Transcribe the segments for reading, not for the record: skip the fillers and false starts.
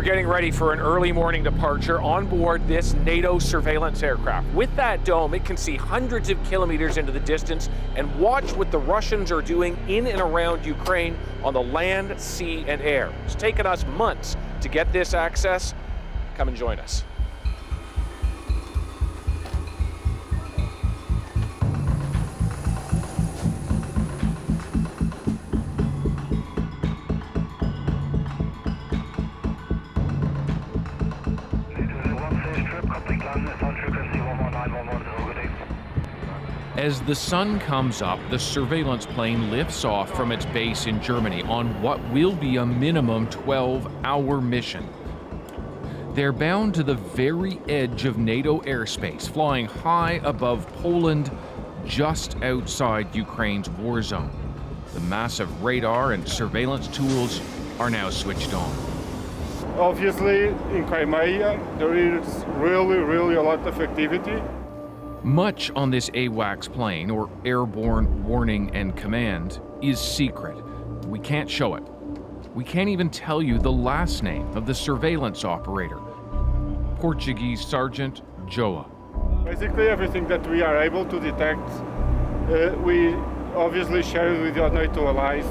We're getting ready for an early morning departure on board this NATO surveillance aircraft. With that dome, it can see hundreds of kilometers into the distance and watch what the Russians are doing in and around Ukraine on the land, sea, and air. It's taken us months to get this access. Come and join us. As the sun comes up, the surveillance plane lifts off from its base in Germany on what will be a minimum 12-hour mission. They're bound to the very edge of NATO airspace, flying high above Poland, just outside Ukraine's war zone. The massive radar and surveillance tools are now switched on. Obviously, in Crimea, there is really a lot of activity. Much on this AWACS plane, or Airborne Warning and Command, is secret. We can't show it. We can't even tell you the last name of the surveillance operator, Portuguese Sergeant Joa. Basically, everything that we are able to detect, we obviously share it with our NATO allies.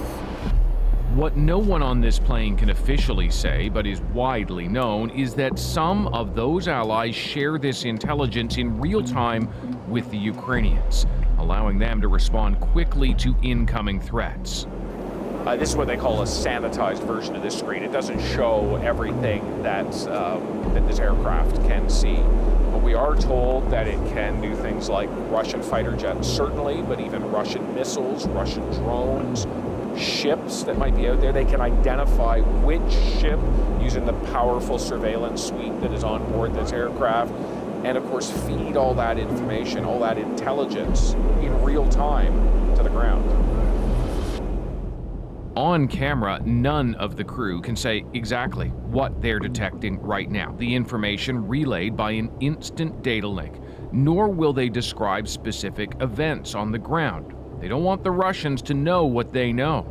What no one on this plane can officially say, but is widely known, is that some of those allies share this intelligence in real time with the Ukrainians, allowing them to respond quickly to incoming threats. This is what they call a sanitized version of this screen. It doesn't show everything that this aircraft can see. But we are told that it can do things like Russian fighter jets, certainly, but even Russian missiles, Russian drones, ships that might be out there. They can identify which ship using the powerful surveillance suite that is on board this aircraft, and of course feed all that information, all that intelligence in real time to the ground. On camera, none of the crew can say exactly what they're detecting right now, the information relayed by an instant data link, nor will they describe specific events on the ground. They don't want the Russians to know what they know,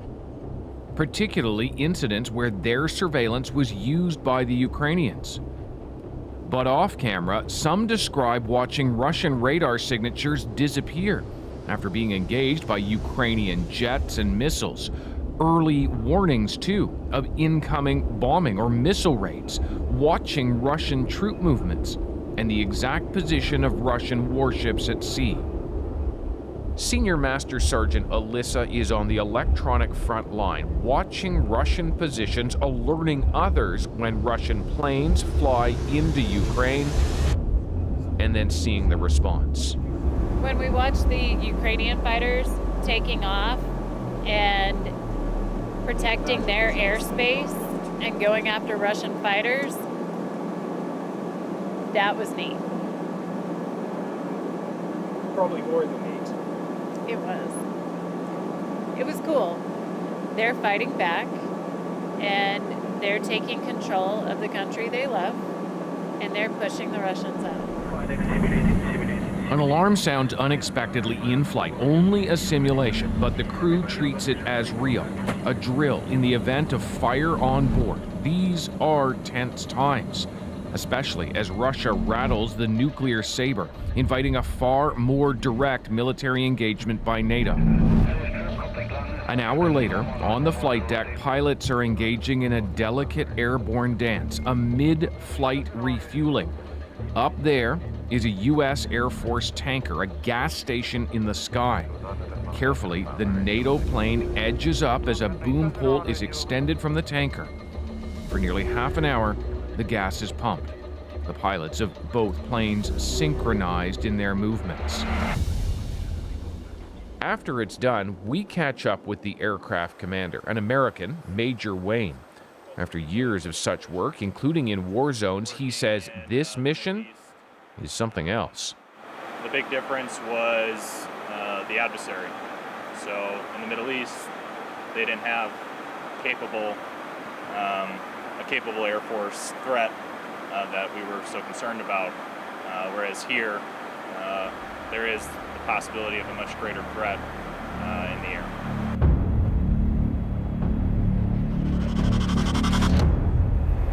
particularly incidents where their surveillance was used by the Ukrainians. But off camera, some describe watching Russian radar signatures disappear after being engaged by Ukrainian jets and missiles. Early warnings, too, of incoming bombing or missile raids, watching Russian troop movements, and the exact position of Russian warships at sea. Senior Master Sergeant Alyssa is on the electronic front line, watching Russian positions, alerting others when Russian planes fly into Ukraine, and then seeing the response. When we watch the Ukrainian fighters taking off and protecting their airspace and going after Russian fighters, that was neat. Probably more than neat. It was. It was cool. They're fighting back, and they're taking control of the country they love, and they're pushing the Russians out. An alarm sounds unexpectedly in flight, only a simulation, but the crew treats it as real, a drill in the event of fire on board. These are tense times, especially as Russia rattles the nuclear saber, inviting a far more direct military engagement by NATO. An hour later, on the flight deck, pilots are engaging in a delicate airborne dance, a mid-flight refueling. Up there is a U.S. Air Force tanker, a gas station in the sky. Carefully, the NATO plane edges up as a boom pole is extended from the tanker. For nearly half an hour, the gas is pumped. The pilots of both planes synchronized in their movements. After it's done, we catch up with the aircraft commander, an American, Major Wayne. After years of such work, including in war zones, he says this mission is something else. The big difference was the adversary. So in the Middle East, they didn't have a capable Air Force threat that we were so concerned about, whereas here there is the possibility of a much greater threat in the air.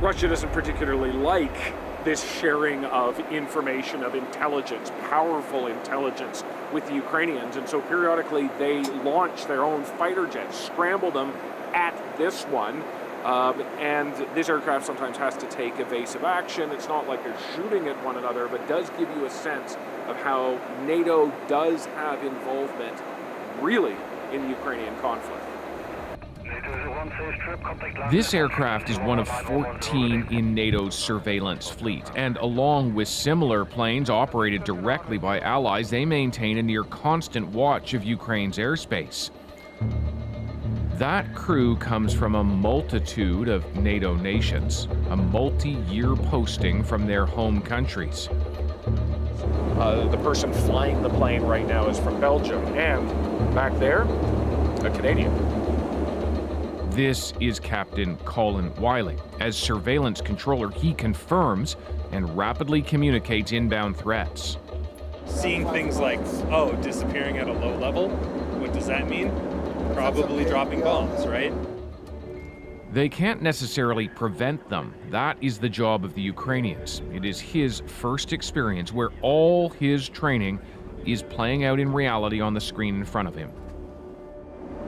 Russia doesn't particularly like this sharing of information, of intelligence, powerful intelligence with the Ukrainians. And so periodically they launch their own fighter jets, scramble them at this one. And this aircraft sometimes has to take evasive action. It's not like they're shooting at one another, but does give you a sense of how NATO does have involvement really in the Ukrainian conflict. This aircraft is one of 14 in NATO's surveillance fleet, and along with similar planes operated directly by allies, they maintain a near constant watch of Ukraine's airspace. That crew comes from a multitude of NATO nations, a multi-year posting from their home countries. The person flying the plane right now is from Belgium, and back there, a Canadian. This is Captain Colin Wiley. As surveillance controller, he confirms and rapidly communicates inbound threats. Seeing things like, disappearing at a low level, what does that mean? Probably dropping bombs, right? They can't necessarily prevent them. That is the job of the Ukrainians. It is his first experience where all his training is playing out in reality on the screen in front of him.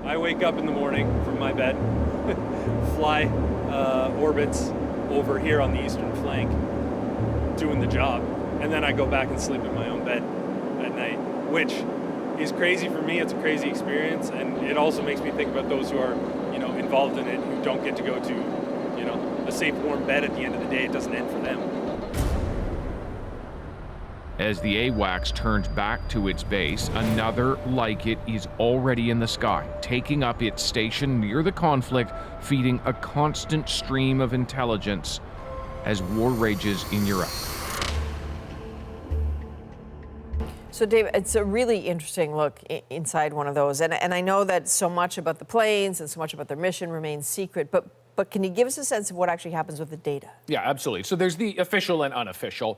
I wake up in the morning from my bed, fly orbits over here on the eastern flank, doing the job, and then I go back and sleep in my own bed at night, which is crazy for me. It's a crazy experience, and it also makes me think about those who are, involved in it, who don't get to go to, a safe, warm bed at the end of the day. It doesn't end for them. As the AWACS turns back to its base, another like it is already in the sky, taking up its station near the conflict, feeding a constant stream of intelligence as war rages in Europe. So, Dave, it's a really interesting look inside one of those. And I know that so much about the planes and so much about their mission remains secret, but can you give us a sense of what actually happens with the data? Yeah, absolutely. So there's the official and unofficial.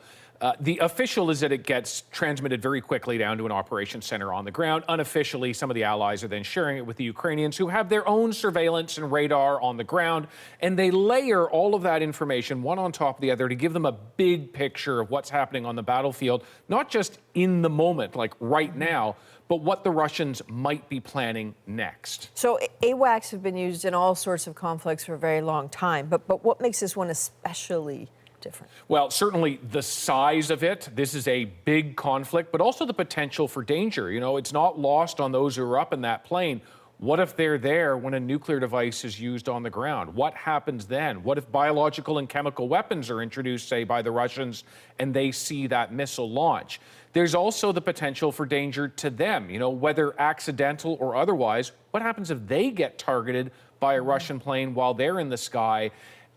The official is that it gets transmitted very quickly down to an operations center on the ground. Unofficially, some of the allies are then sharing it with the Ukrainians, who have their own surveillance and radar on the ground, and they layer all of that information one on top of the other to give them a big picture of what's happening on the battlefield, not just in the moment, like right now, but what the Russians might be planning next. So AWACS have been used in all sorts of conflicts for a very long time, but what makes this one especially different? Well, certainly the size of it. This is a big conflict, but also the potential for danger. It's not lost on those who are up in that plane. What if they're there when a nuclear device is used on the ground? What happens then? What if biological and chemical weapons are introduced, say, by the Russians, and they see that missile launch? There's also the potential for danger to them, whether accidental or otherwise. What happens if they get targeted by a Russian plane while they're in the sky?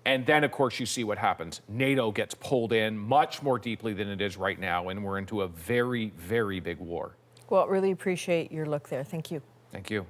And then, of course, you see what happens. NATO gets pulled in much more deeply than it is right now, and we're into a very, very big war. Well, really appreciate your look there. Thank you. Thank you.